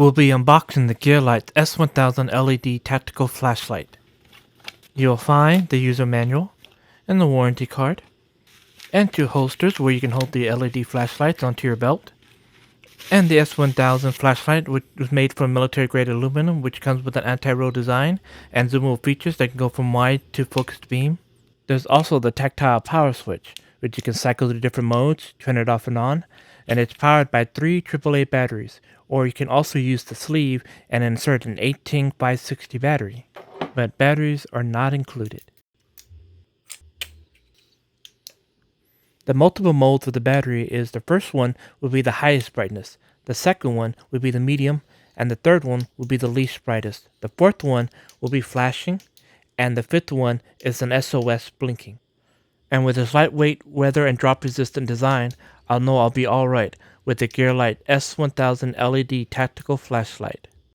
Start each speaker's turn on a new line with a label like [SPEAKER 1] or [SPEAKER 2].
[SPEAKER 1] We'll be unboxing the GearLight S1000 LED tactical flashlight. You'll find the user manual and the warranty card, and two holsters where you can hold the LED flashlights onto your belt. And the S1000 flashlight, which was made from military-grade aluminum, which comes with an anti-roll design and zoomable features that can go from wide to focused beam. There's also the tactile power switch, which you can cycle through different modes, turn it off and on, and it's powered by 3 AAA batteries, or you can also use the sleeve and insert an 18560 battery, but batteries are not included. The multiple modes of the battery is the first one will be the highest brightness, the second one will be the medium, and the third one will be the least brightest. The fourth one will be flashing, and the fifth one is an SOS blinking. And with its lightweight, weather and drop resistant design, I'll know I'll be alright with the GearLight S1000 LED tactical flashlight.